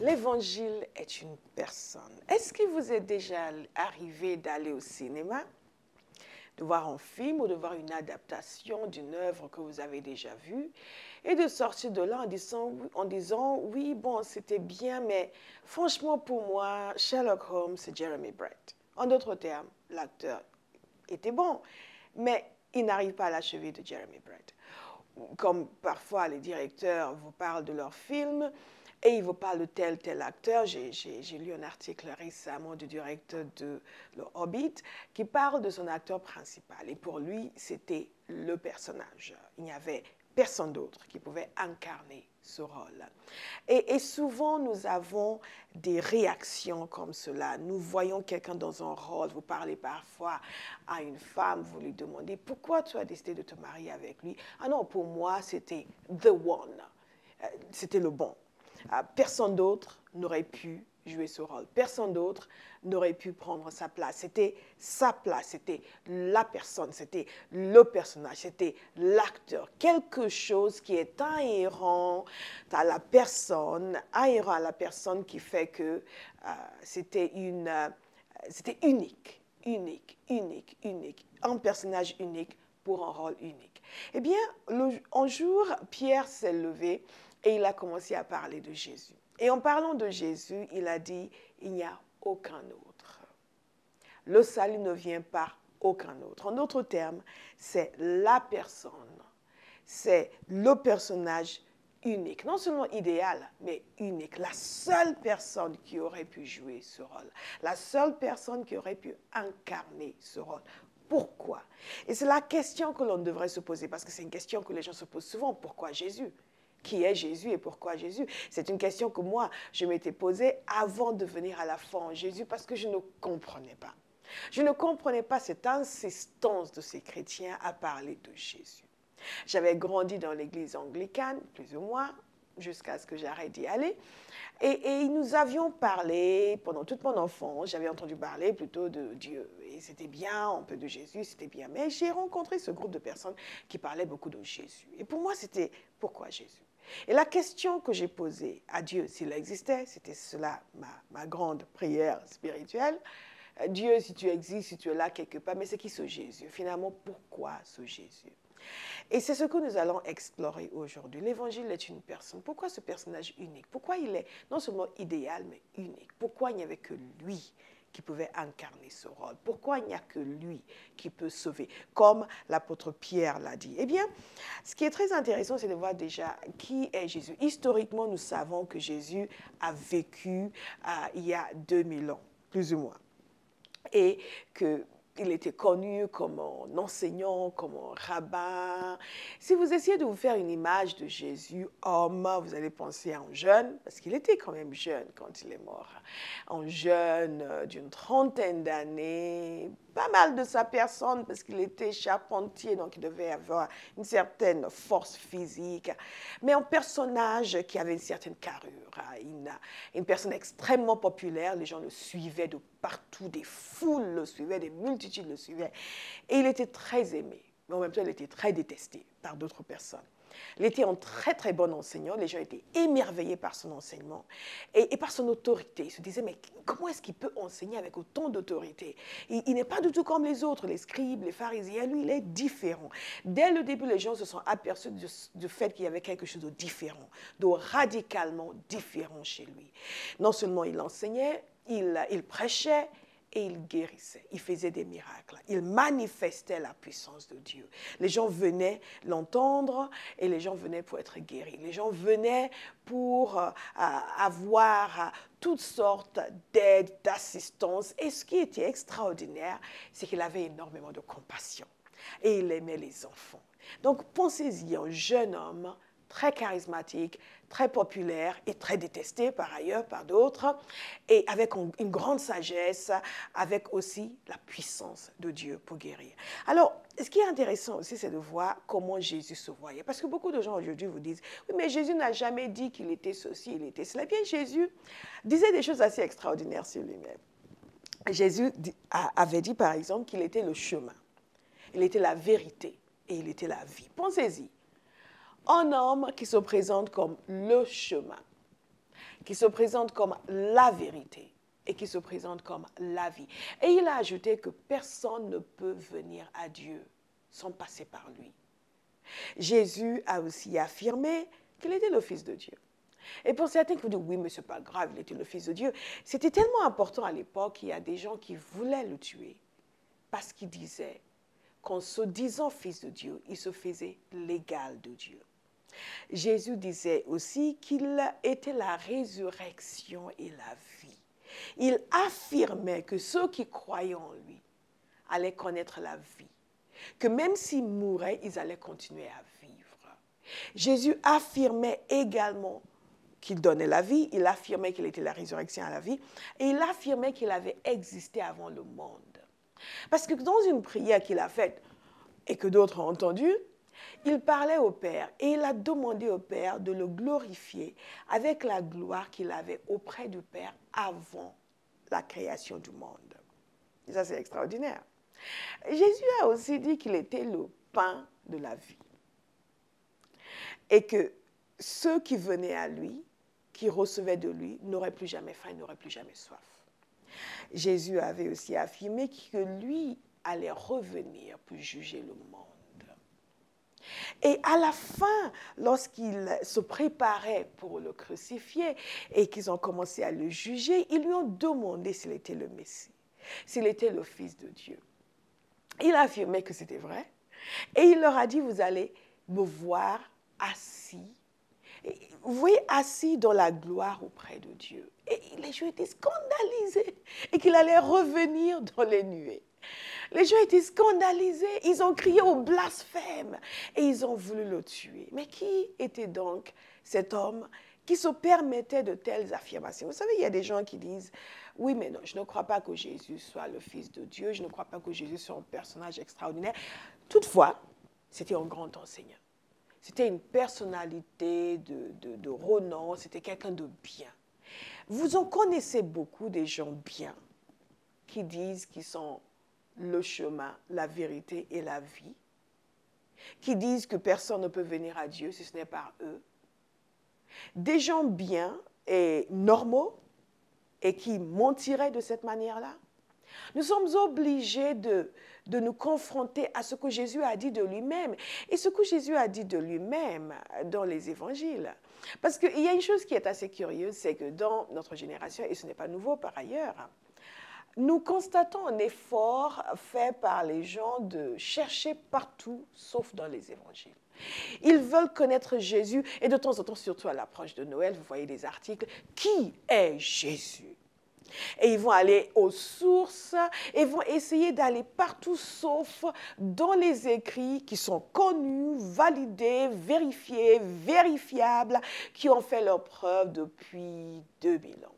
L'évangile est une personne. Est-ce qu'il vous est déjà arrivé d'aller au cinéma, de voir un film ou de voir une adaptation d'une œuvre que vous avez déjà vue et de sortir de là en disant oui, bon, c'était bien, mais franchement, pour moi, Sherlock Holmes, c'est Jeremy Brett. En d'autres termes, l'acteur était bon, mais il n'arrive pas à la cheville de Jeremy Brett. Comme parfois les directeurs vous parlent de leur film et ils vous parlent de tel acteur. J'ai lu un article récemment du directeur de Le Hobbit qui parle de son acteur principal. Et pour lui, c'était le personnage. Il n'y avait personne d'autre qui pouvait incarner ce rôle. Et souvent, nous avons des réactions comme cela. Nous voyons quelqu'un dans un rôle, vous parlez parfois à une femme, vous lui demandez « Pourquoi tu as décidé de te marier avec lui ?» « Ah non, pour moi, c'était the one. C'était le bon. Personne d'autre n'aurait pu jouer ce rôle. Personne d'autre n'aurait pu prendre sa place. C'était sa place, c'était la personne, c'était le personnage, c'était l'acteur. Quelque chose qui est inhérent à la personne qui fait que c'était unique. Un personnage unique pour un rôle unique. Eh bien, un jour, Pierre s'est levé et il a commencé à parler de Jésus. Et en parlant de Jésus, il a dit, il n'y a aucun autre. Le salut ne vient par aucun autre. En d'autres termes, c'est la personne, c'est le personnage unique. Non seulement idéal, mais unique. La seule personne qui aurait pu jouer ce rôle. La seule personne qui aurait pu incarner ce rôle. Pourquoi? Et c'est la question que l'on devrait se poser, parce que c'est une question que les gens se posent souvent. Pourquoi Jésus? Qui est Jésus et pourquoi Jésus? C'est une question que moi, je m'étais posée avant de venir à la foi en Jésus parce que je ne comprenais pas. Je ne comprenais pas cette insistance de ces chrétiens à parler de Jésus. J'avais grandi dans l'église anglicane, plus ou moins, jusqu'à ce que j'arrête d'y aller. Et nous avions parlé, pendant toute mon enfance, j'avais entendu parler plutôt de Dieu. Et c'était bien, un peu de Jésus, c'était bien. Mais j'ai rencontré ce groupe de personnes qui parlaient beaucoup de Jésus. Et pour moi, c'était pourquoi Jésus? Et la question que j'ai posée à Dieu, s'il existait, c'était cela, ma grande prière spirituelle. Dieu, si tu existes, si tu es là quelque part, mais c'est qui ce Jésus? Finalement, pourquoi ce Jésus? Et c'est ce que nous allons explorer aujourd'hui. L'Évangile est une personne. Pourquoi ce personnage unique? Pourquoi il est non seulement idéal, mais unique? Pourquoi il n'y avait que lui qui pouvait incarner ce rôle? Pourquoi il n'y a que lui qui peut sauver? Comme l'apôtre Pierre l'a dit. Eh bien, ce qui est très intéressant, c'est de voir déjà qui est Jésus. Historiquement, nous savons que Jésus a vécu il y a 2000 ans, plus ou moins. Et qu'il était connu comme un enseignant, comme un rabbin. Si vous essayez de vous faire une image de Jésus, homme, vous allez penser à un jeune, parce qu'il était quand même jeune quand il est mort. Un jeune d'une trentaine d'années, pas mal de sa personne, parce qu'il était charpentier, donc il devait avoir une certaine force physique, mais un personnage qui avait une certaine carrure, une personne extrêmement populaire, les gens le suivaient de partout, des foules le suivaient, des multitudes le suivaient, et il était très aimé, mais en même temps il était très détesté par d'autres personnes. Il était un très bon enseignant, les gens étaient émerveillés par son enseignement et par son autorité. Ils se disaient, mais comment est-ce qu'il peut enseigner avec autant d'autorité? Il n'est pas du tout comme les autres, les scribes, les pharisiens, lui il est différent. Dès le début, les gens se sont aperçus du fait qu'il y avait quelque chose de différent, de radicalement différent chez lui. Non seulement il enseignait, il prêchait, et il guérissait, il faisait des miracles, il manifestait la puissance de Dieu. Les gens venaient l'entendre et les gens venaient pour être guéris. Les gens venaient pour avoir toutes sortes d'aides, d'assistance. Et ce qui était extraordinaire, c'est qu'il avait énormément de compassion et il aimait les enfants. Donc pensez-y, un jeune homme très charismatique, très populaire et très détesté par ailleurs par d'autres, et avec une grande sagesse, avec aussi la puissance de Dieu pour guérir. Alors, ce qui est intéressant aussi, c'est de voir comment Jésus se voyait. Parce que beaucoup de gens aujourd'hui vous disent, oui, mais Jésus n'a jamais dit qu'il était ceci, il était cela. Bien, Jésus disait des choses assez extraordinaires sur lui-même. Jésus avait dit, par exemple, qu'il était le chemin, il était la vérité et il était la vie. Pensez-y. Un homme qui se présente comme le chemin, qui se présente comme la vérité et qui se présente comme la vie. Et il a ajouté que personne ne peut venir à Dieu sans passer par lui. Jésus a aussi affirmé qu'il était le Fils de Dieu. Et pour certains qui vous disent, oui, mais ce n'est pas grave, il était le Fils de Dieu. C'était tellement important à l'époque qu'il y a des gens qui voulaient le tuer parce qu'ils disaient qu'en se disant Fils de Dieu, il se faisait l'égal de Dieu. Jésus disait aussi qu'il était la résurrection et la vie. Il affirmait que ceux qui croyaient en lui allaient connaître la vie, que même s'ils mouraient, ils allaient continuer à vivre. Jésus affirmait également qu'il donnait la vie, il affirmait qu'il était la résurrection à la vie, et il affirmait qu'il avait existé avant le monde. Parce que dans une prière qu'il a faite, et que d'autres ont entendue, il parlait au Père, et il a demandé au Père de le glorifier avec la gloire qu'il avait auprès du Père avant la création du monde. Et ça, c'est extraordinaire. Jésus a aussi dit qu'il était le pain de la vie. Et que ceux qui venaient à lui, qui recevaient de lui, n'auraient plus jamais faim, n'auraient plus jamais soif. Jésus avait aussi affirmé que lui allait revenir pour juger le monde. Et à la fin, lorsqu'il se préparait pour le crucifier et qu'ils ont commencé à le juger, ils lui ont demandé s'il était le Messie, s'il était le Fils de Dieu. Il a affirmé que c'était vrai et il leur a dit, vous allez me voir assis. Vous voyez, assis dans la gloire auprès de Dieu. Et les gens étaient scandalisés et qu'il allait revenir dans les nuées. Les gens étaient scandalisés, ils ont crié au blasphème et ils ont voulu le tuer. Mais qui était donc cet homme qui se permettait de telles affirmations? Vous savez, il y a des gens qui disent, oui, mais non, je ne crois pas que Jésus soit le Fils de Dieu, je ne crois pas que Jésus soit un personnage extraordinaire. Toutefois, c'était un grand enseignant. C'était une personnalité de renom, c'était quelqu'un de bien. Vous en connaissez beaucoup des gens bien qui disent qu'ils sont le chemin, la vérité et la vie, qui disent que personne ne peut venir à Dieu si ce n'est par eux. Des gens bien et normaux et qui mentiraient de cette manière-là. Nous sommes obligés de nous confronter à ce que Jésus a dit de lui-même. Et ce que Jésus a dit de lui-même dans les évangiles. Parce qu'il y a une chose qui est assez curieuse, c'est que dans notre génération, et ce n'est pas nouveau par ailleurs, nous constatons un effort fait par les gens de chercher partout, sauf dans les évangiles. Ils veulent connaître Jésus, et de temps en temps, surtout à l'approche de Noël, vous voyez des articles, « Qui est Jésus ?» Et ils vont aller aux sources et vont essayer d'aller partout sauf dans les écrits qui sont connus, validés, vérifiés, vérifiables, qui ont fait leur preuve depuis 2000 ans.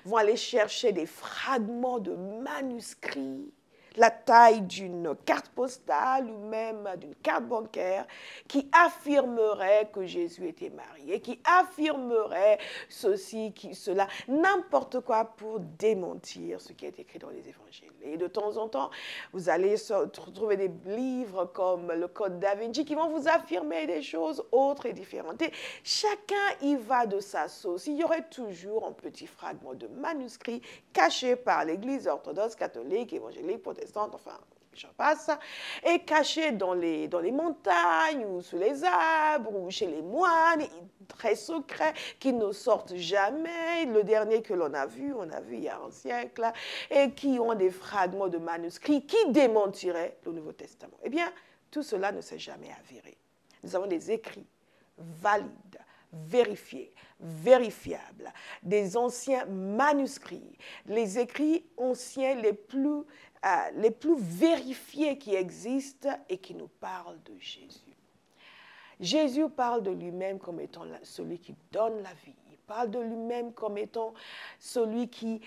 Vont aller chercher des fragments de manuscrits, la taille d'une carte postale ou même d'une carte bancaire, qui affirmerait que Jésus était marié, qui affirmerait ceci, cela, n'importe quoi pour démentir ce qui est écrit dans les évangiles. Et de temps en temps, vous allez trouver des livres comme le Code Da Vinci qui vont vous affirmer des choses autres et différentes. Et chacun y va de sa sauce. Il y aurait toujours un petit fragment de manuscrit caché par l'Église orthodoxe, catholique, évangélique, protestante, enfin, j'en passe, et caché dans les montagnes ou sous les arbres ou chez les moines, très secrets, qui ne sortent jamais. Le dernier que l'on a vu il y a un siècle, et qui ont des fragments de manuscrits qui démentiraient le Nouveau Testament. Eh bien, tout cela ne s'est jamais avéré. Nous avons des écrits valides, vérifiés, vérifiables, des anciens manuscrits, les écrits anciens les plus vérifiés qui existent et qui nous parlent de Jésus. Jésus parle de lui-même comme étant celui qui donne la vie. Il parle de lui-même comme étant celui qui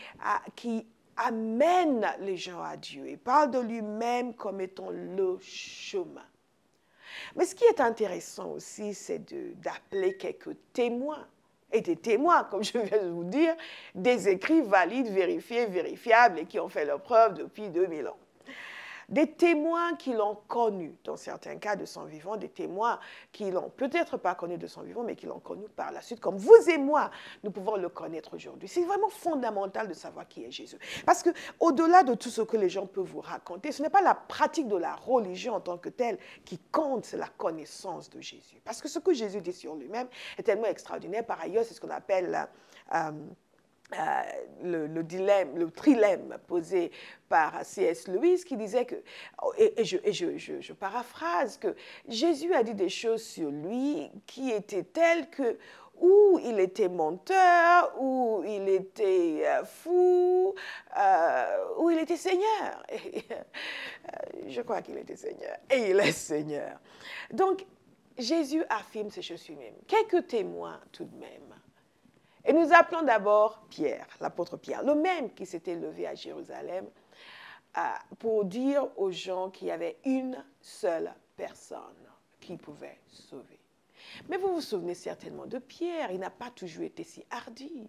amène les gens à Dieu. Il parle de lui-même comme étant le chemin. Mais ce qui est intéressant aussi, c'est d'appeler quelques témoins. Et des témoins, comme je viens de vous dire, des écrits valides, vérifiés, vérifiables et qui ont fait leur preuve depuis 2000 ans. des témoins qui l'ont connu, dans certains cas de son vivant, des témoins qui l'ont peut-être pas connu de son vivant, mais qui l'ont connu par la suite, comme vous et moi, nous pouvons le connaître aujourd'hui. C'est vraiment fondamental de savoir qui est Jésus. Parce qu'au-delà de tout ce que les gens peuvent vous raconter, ce n'est pas la pratique de la religion en tant que telle qui compte, c'est la connaissance de Jésus. Parce que ce que Jésus dit sur lui-même est tellement extraordinaire. Par ailleurs, c'est ce qu'on appelle le trilemme posé par C.S. Lewis qui disait que, et je paraphrase, que Jésus a dit des choses sur lui qui étaient telles que ou il était menteur, ou il était fou, ou il était Seigneur. Je crois qu'il était Seigneur. Et il est Seigneur. Donc, Jésus affirme ces choses sur lui-même. Quelques témoins tout de même. Et nous appelons d'abord Pierre, l'apôtre Pierre, le même qui s'était levé à Jérusalem pour dire aux gens qu'il y avait une seule personne qui pouvait sauver. Mais vous vous souvenez certainement de Pierre, il n'a pas toujours été si hardi.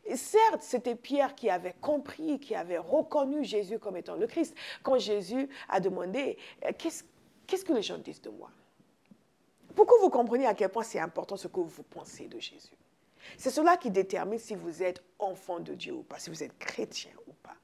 Et certes, c'était Pierre qui avait compris, qui avait reconnu Jésus comme étant le Christ. Quand Jésus a demandé « Qu'est-ce que les gens disent de moi ?» Pour que vous compreniez à quel point c'est important ce que vous pensez de Jésus. C'est cela qui détermine si vous êtes enfant de Dieu ou pas, si vous êtes chrétien ou pas.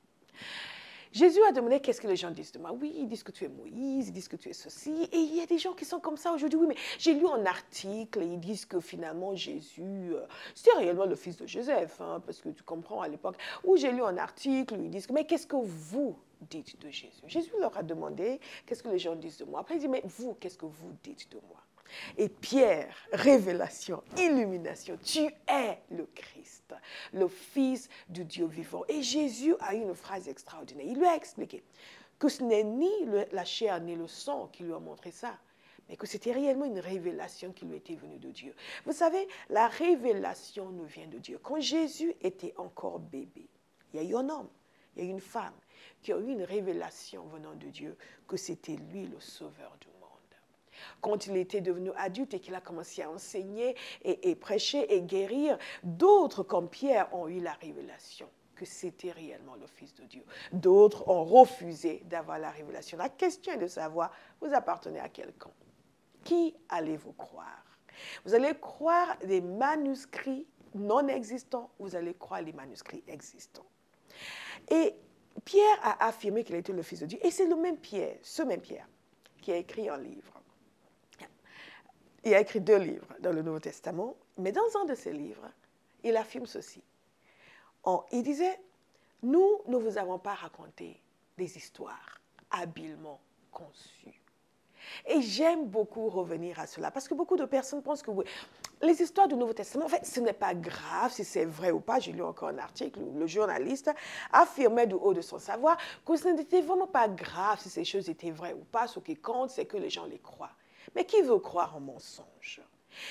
Jésus a demandé qu'est-ce que les gens disent de moi. Oui, ils disent que tu es Moïse, ils disent que tu es ceci. Et il y a des gens qui sont comme ça aujourd'hui. Oui, mais j'ai lu un article et ils disent que finalement Jésus, c'était réellement le fils de Joseph, hein, parce que tu comprends à l'époque. Ou j'ai lu un article où ils disent, mais qu'est-ce que vous dites de Jésus? Jésus leur a demandé qu'est-ce que les gens disent de moi. Après il dit, mais vous, qu'est-ce que vous dites de moi? Et Pierre, révélation, illumination, tu es le Christ, le Fils du Dieu vivant. Et Jésus a eu une phrase extraordinaire. Il lui a expliqué que ce n'est ni la chair ni le sang qui lui ont montré ça, mais que c'était réellement une révélation qui lui était venue de Dieu. Vous savez, la révélation nous vient de Dieu. Quand Jésus était encore bébé, il y a eu un homme, il y a eu une femme qui a eu une révélation venant de Dieu que c'était lui le sauveur du monde. Quand il était devenu adulte et qu'il a commencé à enseigner et prêcher et guérir, d'autres comme Pierre ont eu la révélation que c'était réellement le Fils de Dieu. D'autres ont refusé d'avoir la révélation. La question est de savoir, vous appartenez à quel camp? Qui allez-vous croire? Vous allez croire des manuscrits non existants, ou vous allez croire les manuscrits existants. Et Pierre a affirmé qu'il était le Fils de Dieu. Et c'est le même Pierre, ce même Pierre, qui a écrit un livre. Il a écrit 2 livres dans le Nouveau Testament, mais dans un de ces livres, il affirme ceci. Il disait, nous ne vous avons pas raconté des histoires habilement conçues. Et j'aime beaucoup revenir à cela, parce que beaucoup de personnes pensent que oui, les histoires du Nouveau Testament, en fait, ce n'est pas grave si c'est vrai ou pas. J'ai lu encore un article où le journaliste affirmait du haut de son savoir que ce n'était vraiment pas grave si ces choses étaient vraies ou pas. Ce qui compte, c'est que les gens les croient. Mais qui veut croire en mensonge?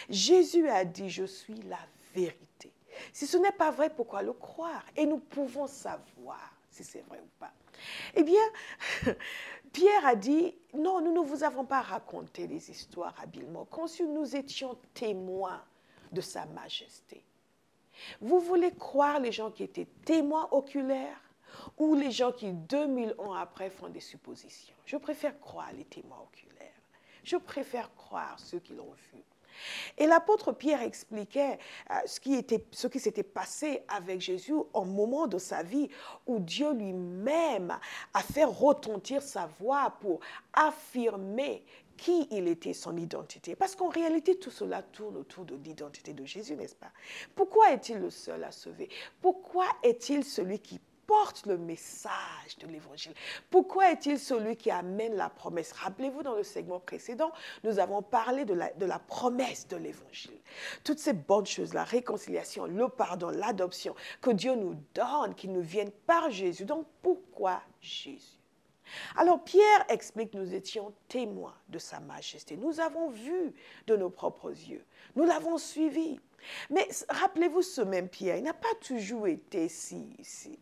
Jésus a dit, je suis la vérité. Si ce n'est pas vrai, pourquoi le croire? Et nous pouvons savoir si c'est vrai ou pas. Eh bien, Pierre a dit, non, nous ne vous avons pas raconté des histoires habilement conçues, nous étions témoins de sa majesté. Vous voulez croire les gens qui étaient témoins oculaires ou les gens qui, 2000 ans après, font des suppositions? Je préfère croire les témoins oculaires. Je préfère croire ceux qui l'ont vu. Et l'apôtre Pierre expliquait ce qui s'était passé avec Jésus au moment de sa vie où Dieu lui-même a fait retentir sa voix pour affirmer qui il était, son identité. Parce qu'en réalité, tout cela tourne autour de l'identité de Jésus, n'est-ce pas? Pourquoi est-il le seul à sauver? Pourquoi est-il celui qui porte le message de l'Évangile? Pourquoi est-il celui qui amène la promesse? Rappelez-vous, dans le segment précédent, nous avons parlé de la promesse de l'Évangile. Toutes ces bonnes choses, la réconciliation, le pardon, l'adoption, que Dieu nous donne, qui nous viennent par Jésus. Donc, pourquoi Jésus? Alors, Pierre explique que nous étions témoins de sa majesté. Nous avons vu de nos propres yeux. Nous l'avons suivi. Mais rappelez-vous, ce même Pierre, il n'a pas toujours été si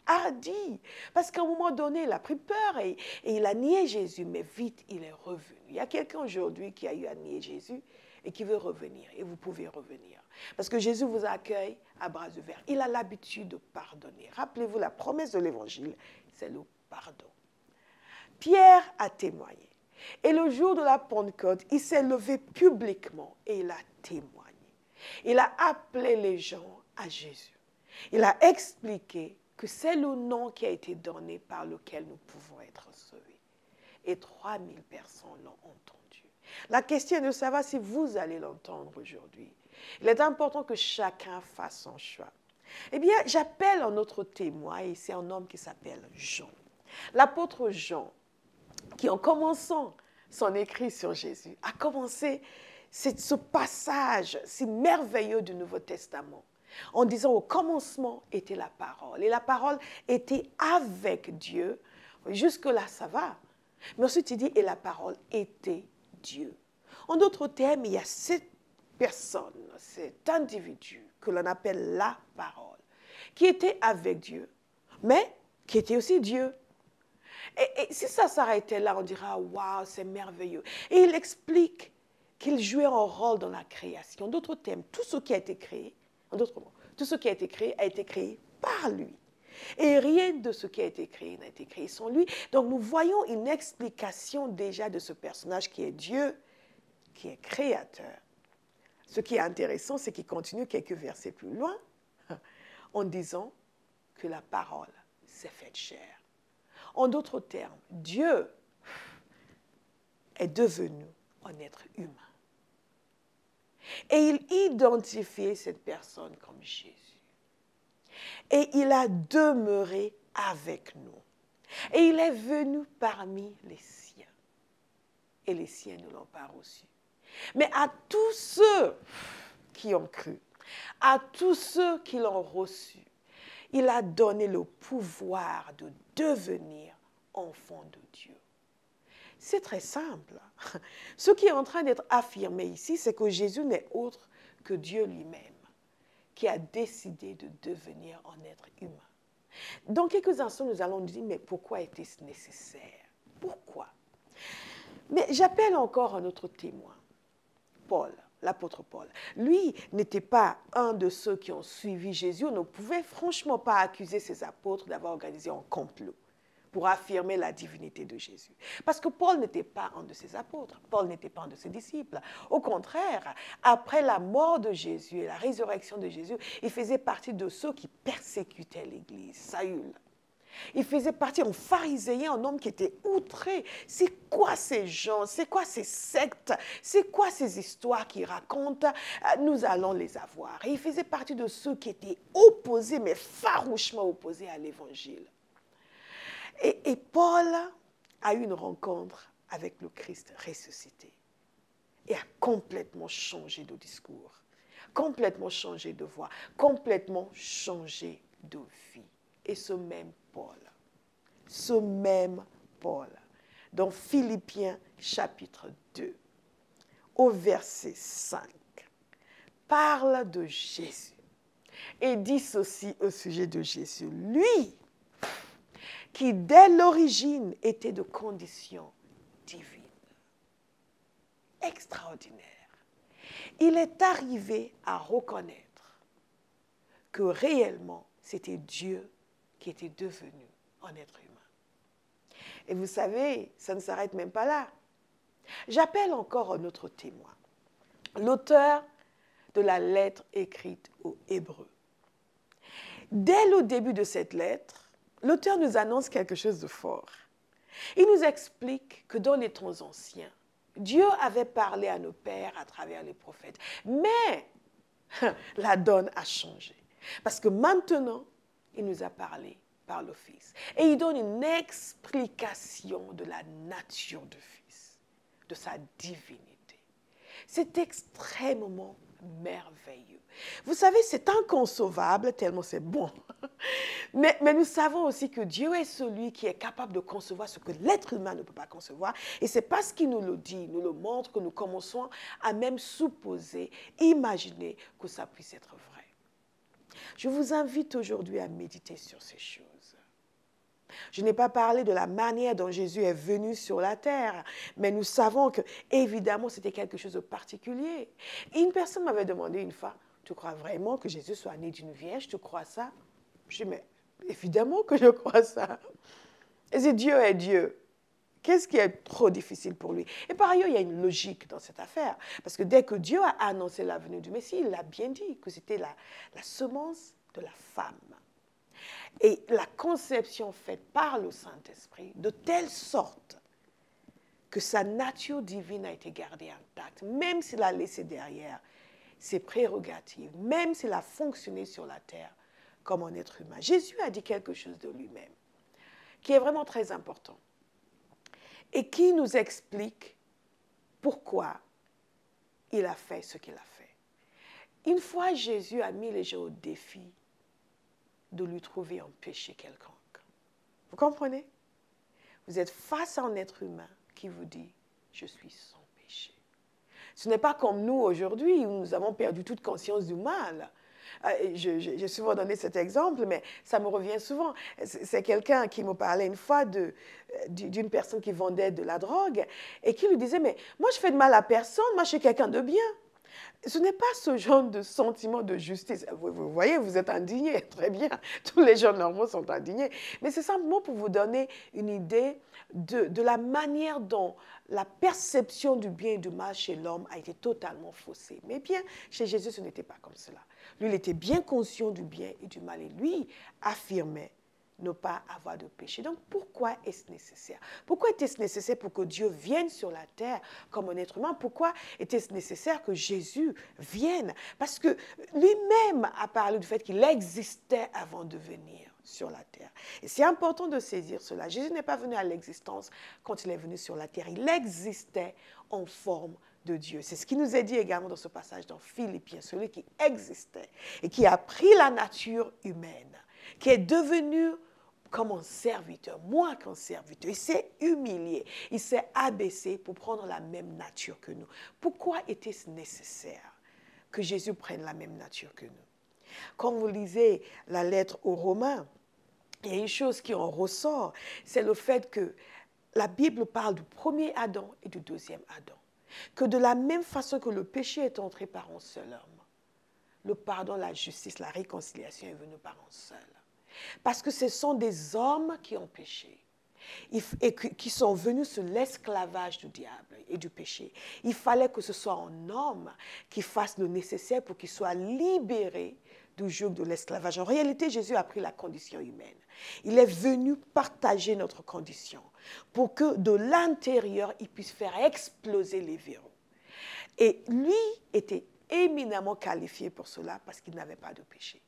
hardi. Parce qu'à un moment donné, il a pris peur et il a nié Jésus. Mais vite, il est revenu. Il y a quelqu'un aujourd'hui qui a eu à nier Jésus et qui veut revenir. Et vous pouvez revenir. Parce que Jésus vous accueille à bras ouverts. Il a l'habitude de pardonner. Rappelez-vous, la promesse de l'Évangile, c'est le pardon. Pierre a témoigné. Et le jour de la Pentecôte, il s'est levé publiquement et il a témoigné. Il a appelé les gens à Jésus. Il a expliqué que c'est le nom qui a été donné par lequel nous pouvons être sauvés. Et 3000 personnes l'ont entendu. La question est de savoir si vous allez l'entendre aujourd'hui. Il est important que chacun fasse son choix. Eh bien, j'appelle un autre témoin, et c'est un homme qui s'appelle Jean. L'apôtre Jean, qui en commençant son écrit sur Jésus, a commencé ce passage si merveilleux du Nouveau Testament, en disant au commencement était la parole. Et la parole était avec Dieu. Jusque-là, ça va. Mais ensuite, il dit, et la parole était Dieu. En d'autres termes, il y a cette personne, cet individu que l'on appelle la parole, qui était avec Dieu, mais qui était aussi Dieu. Et si ça s'arrêtait là, on dira, waouh, c'est merveilleux. Et il explique qu'il jouait un rôle dans la création. En d'autres termes, tout ce qui a été créé, en d'autres mots, tout ce qui a été créé par lui. Et rien de ce qui a été créé n'a été créé sans lui. Donc nous voyons une explication déjà de ce personnage qui est Dieu, qui est créateur. Ce qui est intéressant, c'est qu'il continue quelques versets plus loin en disant que la parole s'est faite chair. En d'autres termes, Dieu est devenu un être humain. Et il identifiait cette personne comme Jésus. Et il a demeuré avec nous. Et il est venu parmi les siens. Et les siens ne l'ont pas reçu. Mais à tous ceux qui ont cru, à tous ceux qui l'ont reçu, il a donné le pouvoir de devenir enfant de Dieu. C'est très simple. Ce qui est en train d'être affirmé ici, c'est que Jésus n'est autre que Dieu lui-même, qui a décidé de devenir un être humain. Dans quelques instants, nous allons nous dire, mais pourquoi était-ce nécessaire? Pourquoi? Mais j'appelle encore un autre témoin, Paul, l'apôtre Paul. Lui n'était pas un de ceux qui ont suivi Jésus. On ne pouvait franchement pas accuser ces apôtres d'avoir organisé un complot pour affirmer la divinité de Jésus. Parce que Paul n'était pas un de ses apôtres, Paul n'était pas un de ses disciples. Au contraire, après la mort de Jésus et la résurrection de Jésus, il faisait partie de ceux qui persécutaient l'Église, Saül. Il faisait partie, un pharisien, un homme qui était outré. C'est quoi ces gens? C'est quoi ces sectes? C'est quoi ces histoires qu'ils racontent? Nous allons les avoir. Et il faisait partie de ceux qui étaient opposés, mais farouchement opposés à l'Évangile. Et Paul a eu une rencontre avec le Christ ressuscité et a complètement changé de discours, complètement changé de voix, complètement changé de vie. Et ce même Paul, dans Philippiens chapitre 2, au verset 5, parle de Jésus et dit ceci au sujet de Jésus. Lui, qui dès l'origine était de condition divine. Extraordinaire. Il est arrivé à reconnaître que réellement, c'était Dieu qui était devenu un être humain. Et vous savez, ça ne s'arrête même pas là. J'appelle encore un autre témoin, l'auteur de la lettre écrite aux Hébreux. Dès le début de cette lettre, l'auteur nous annonce quelque chose de fort. Il nous explique que dans les temps anciens, Dieu avait parlé à nos pères à travers les prophètes. Mais la donne a changé. Parce que maintenant, il nous a parlé par le Fils. Et il donne une explication de la nature du Fils, de sa divinité. C'est extrêmement merveilleux. Vous savez, c'est inconcevable tellement c'est bon. Mais nous savons aussi que Dieu est celui qui est capable de concevoir ce que l'être humain ne peut pas concevoir. Et c'est parce qu'il nous le dit, nous le montre, que nous commençons à même supposer, imaginer que ça puisse être vrai. Je vous invite aujourd'hui à méditer sur ces choses. Je n'ai pas parlé de la manière dont Jésus est venu sur la terre, mais nous savons que, évidemment, c'était quelque chose de particulier. Et une personne m'avait demandé une fois, tu crois vraiment que Jésus soit né d'une vierge? Tu crois ça? Je dis, mais évidemment que je crois ça. Et si Dieu est Dieu, Qu'est-ce qui est trop difficile pour lui? Et par ailleurs, il y a une logique dans cette affaire. Parce que dès que Dieu a annoncé la venue du Messie, il l'a bien dit, que c'était la semence de la femme. Et la conception faite par le Saint-Esprit, de telle sorte que sa nature divine a été gardée intacte, même s'il a laissé derrière ses prérogatives, même s'il a fonctionné sur la terre comme un être humain. Jésus a dit quelque chose de lui-même qui est vraiment très important et qui nous explique pourquoi il a fait ce qu'il a fait. Une fois, Jésus a mis les gens au défi de lui trouver un péché quelconque. Vous comprenez? Vous êtes face à un être humain qui vous dit « je suis sans péché ». Ce n'est pas comme nous aujourd'hui où nous avons perdu toute conscience du mal. J'ai souvent donné cet exemple, mais ça me revient souvent. C'est quelqu'un qui me parlait une fois d'une personne qui vendait de la drogue et qui lui disait « mais moi je fais de mal à personne, moi je suis quelqu'un de bien ». Ce n'est pas ce genre de sentiment de justice. Vous voyez, vous êtes indigné, très bien. Tous les gens normaux sont indignés. Mais c'est simplement pour vous donner une idée de la manière dont la perception du bien et du mal chez l'homme a été totalement faussée. Mais bien, chez Jésus, ce n'était pas comme cela. Lui, il était bien conscient du bien et du mal. Et lui affirmait ne pas avoir de péché. Donc, pourquoi est-ce nécessaire? Pourquoi était-ce nécessaire pour que Dieu vienne sur la terre comme un être humain? Pourquoi était-ce nécessaire que Jésus vienne? Parce que lui-même a parlé du fait qu'il existait avant de venir sur la terre. Et c'est important de saisir cela. Jésus n'est pas venu à l'existence quand il est venu sur la terre. Il existait en forme de Dieu. C'est ce qui nous est dit également dans ce passage dans Philippiens, celui qui existait et qui a pris la nature humaine, qui est devenu comme un serviteur, moins qu'un serviteur. Il s'est humilié, il s'est abaissé pour prendre la même nature que nous. Pourquoi était-ce nécessaire que Jésus prenne la même nature que nous? Quand vous lisez la lettre aux Romains, il y a une chose qui en ressort, c'est le fait que la Bible parle du premier Adam et du deuxième Adam. Que de la même façon que le péché est entré par un seul homme, le pardon, la justice, la réconciliation est venue par un seul. Parce que ce sont des hommes qui ont péché et qui sont venus sur l'esclavage du diable et du péché. Il fallait que ce soit un homme qui fasse le nécessaire pour qu'il soit libéré du joug de l'esclavage. En réalité, Jésus a pris la condition humaine. Il est venu partager notre condition pour que de l'intérieur, il puisse faire exploser les verrous. Et lui était éminemment qualifié pour cela parce qu'il n'avait pas de péché.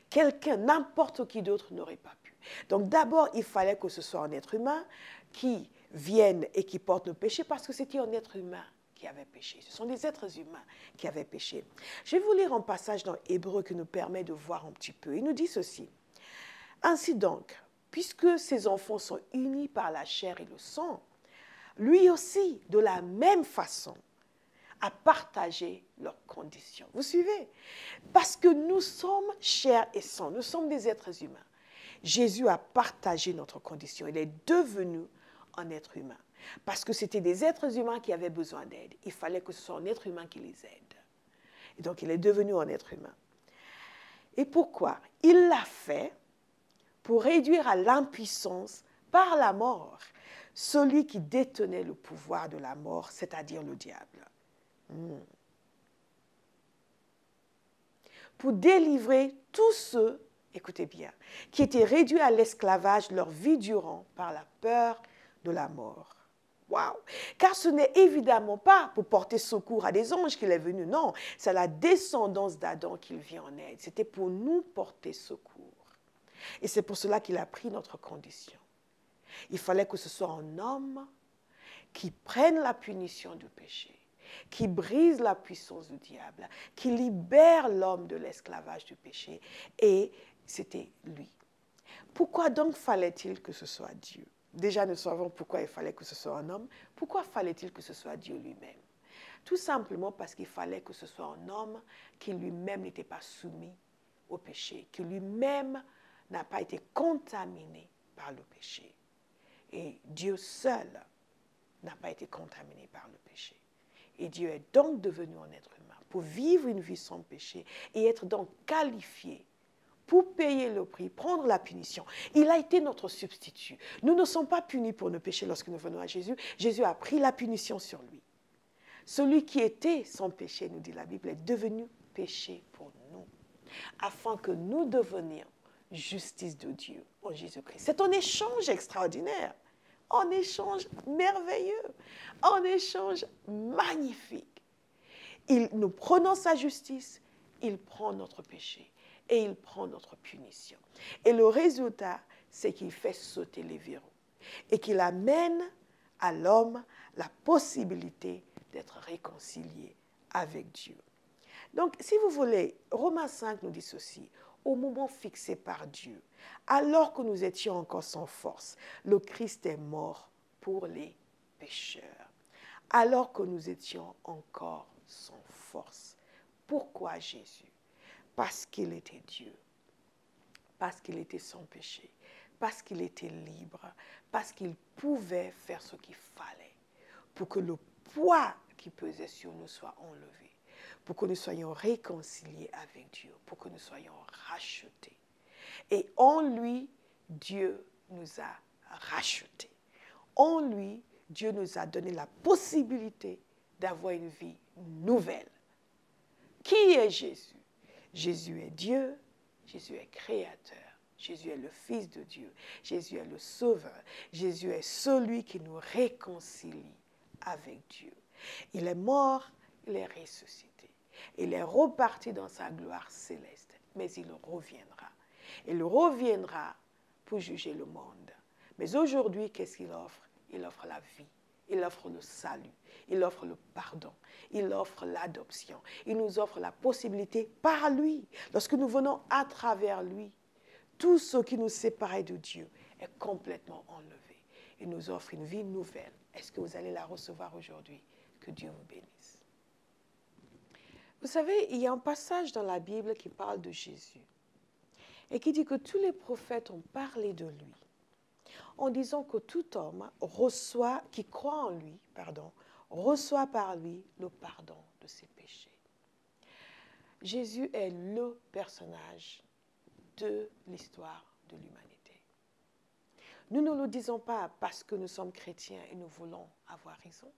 Quelqu'un, n'importe qui d'autre n'aurait pas pu. Donc d'abord, il fallait que ce soit un être humain qui vienne et qui porte le péché parce que c'était un être humain qui avait péché. Ce sont des êtres humains qui avaient péché. Je vais vous lire un passage dans Hébreux qui nous permet de voir un petit peu. Il nous dit ceci. Ainsi donc, puisque ces enfants sont unis par la chair et le sang, lui aussi, de la même façon, à partager leurs conditions. Vous suivez? Parce que nous sommes chair et sang, nous sommes des êtres humains. Jésus a partagé notre condition. Il est devenu un être humain. Parce que c'était des êtres humains qui avaient besoin d'aide. Il fallait que ce soit un être humain qui les aide. Et donc, il est devenu un être humain. Et pourquoi? Il l'a fait pour réduire à l'impuissance par la mort celui qui détenait le pouvoir de la mort, c'est-à-dire le diable. Pour délivrer tous ceux, écoutez bien, qui étaient réduits à l'esclavage leur vie durant par la peur de la mort. Waouh! Car ce n'est évidemment pas pour porter secours à des anges qu'il est venu, non, c'est la descendance d'Adam qu'il vient en aide. C'était pour nous porter secours. Et c'est pour cela qu'il a pris notre condition. Il fallait que ce soit un homme qui prenne la punition du péché, qui brise la puissance du diable, qui libère l'homme de l'esclavage du péché. Et c'était lui. Pourquoi donc fallait-il que ce soit Dieu? Déjà, nous savons pourquoi il fallait que ce soit un homme. Pourquoi fallait-il que ce soit Dieu lui-même? Tout simplement parce qu'il fallait que ce soit un homme qui lui-même n'était pas soumis au péché, qui lui-même n'a pas été contaminé par le péché. Et Dieu seul n'a pas été contaminé par le péché. Et Dieu est donc devenu un être humain pour vivre une vie sans péché et être donc qualifié pour payer le prix, prendre la punition. Il a été notre substitut. Nous ne sommes pas punis pour nos péchés lorsque nous venons à Jésus. Jésus a pris la punition sur lui. Celui qui était sans péché, nous dit la Bible, est devenu péché pour nous, afin que nous devenions justice de Dieu en Jésus-Christ. C'est un échange extraordinaire, un échange merveilleux, un échange magnifique. Nous prenons sa justice, il prend notre péché et il prend notre punition. Et le résultat, c'est qu'il fait sauter les verrous et qu'il amène à l'homme la possibilité d'être réconcilié avec Dieu. Donc, si vous voulez, Romains 5 nous dit ceci: au moment fixé par Dieu, alors que nous étions encore sans force, le Christ est mort pour les pécheurs. Alors que nous étions encore sans force. Pourquoi Jésus? Parce qu'il était Dieu, parce qu'il était sans péché, parce qu'il était libre, parce qu'il pouvait faire ce qu'il fallait pour que le poids qui pesait sur nous soit enlevé, pour que nous soyons réconciliés avec Dieu, pour que nous soyons rachetés. Et en lui, Dieu nous a rachetés. En lui, Dieu nous a donné la possibilité d'avoir une vie nouvelle. Qui est Jésus? Jésus est Dieu, Jésus est créateur, Jésus est le Fils de Dieu, Jésus est le Sauveur, Jésus est celui qui nous réconcilie avec Dieu. Il est mort, il est ressuscité. Il est reparti dans sa gloire céleste, mais il reviendra. Il reviendra pour juger le monde. Mais aujourd'hui, qu'est-ce qu'il offre? Il offre la vie, il offre le salut, il offre le pardon, il offre l'adoption. Il nous offre la possibilité par lui. Lorsque nous venons à travers lui, tout ce qui nous séparait de Dieu est complètement enlevé. Il nous offre une vie nouvelle. Est-ce que vous allez la recevoir aujourd'hui? Que Dieu vous bénisse. Vous savez, il y a un passage dans la Bible qui parle de Jésus et qui dit que tous les prophètes ont parlé de lui en disant que tout homme qui croit en lui, reçoit par lui le pardon de ses péchés. Jésus est le personnage de l'histoire de l'humanité. Nous ne le disons pas parce que nous sommes chrétiens et nous voulons avoir raison.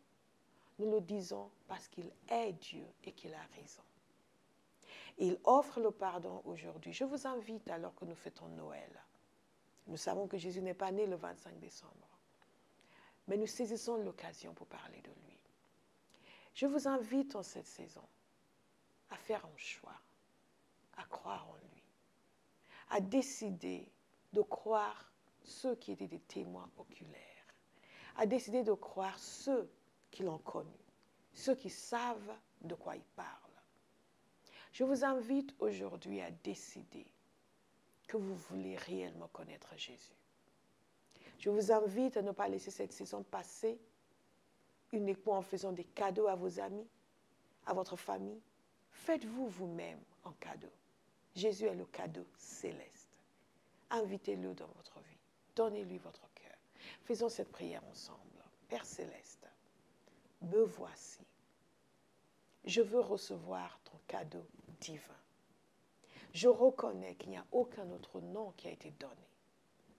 Nous le disons parce qu'il est Dieu et qu'il a raison. Il offre le pardon aujourd'hui. Je vous invite, alors que nous fêtons Noël. Nous savons que Jésus n'est pas né le 25 décembre. Mais nous saisissons l'occasion pour parler de lui. Je vous invite en cette saison à faire un choix, à croire en lui, à décider de croire ceux qui étaient des témoins oculaires, à décider de croire ceux qui l'ont connu, ceux qui savent de quoi il parle. Je vous invite aujourd'hui à décider que vous voulez réellement connaître Jésus. Je vous invite à ne pas laisser cette saison passer uniquement en faisant des cadeaux à vos amis, à votre famille. Faites-vous vous-même un cadeau. Jésus est le cadeau céleste. Invitez-le dans votre vie. Donnez-lui votre cœur. Faisons cette prière ensemble. Père céleste, me voici. Je veux recevoir ton cadeau divin. Je reconnais qu'il n'y a aucun autre nom qui a été donné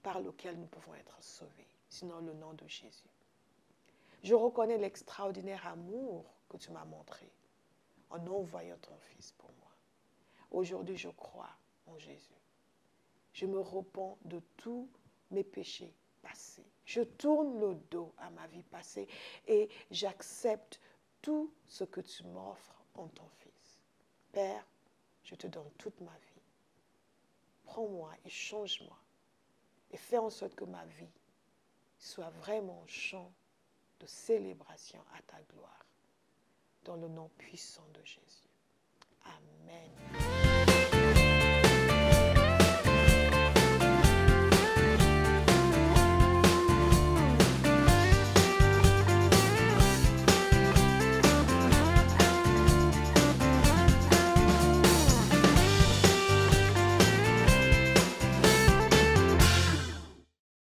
par lequel nous pouvons être sauvés, sinon le nom de Jésus. Je reconnais l'extraordinaire amour que tu m'as montré en envoyant ton Fils pour moi. Aujourd'hui, je crois en Jésus. Je me repens de tous mes péchés passés. Je tourne le dos à ma vie passée et j'accepte tout ce que tu m'offres en ton Fils. Père, je te donne toute ma vie. Prends-moi et change-moi et fais en sorte que ma vie soit vraiment un chant de célébration à ta gloire, dans le nom puissant de Jésus.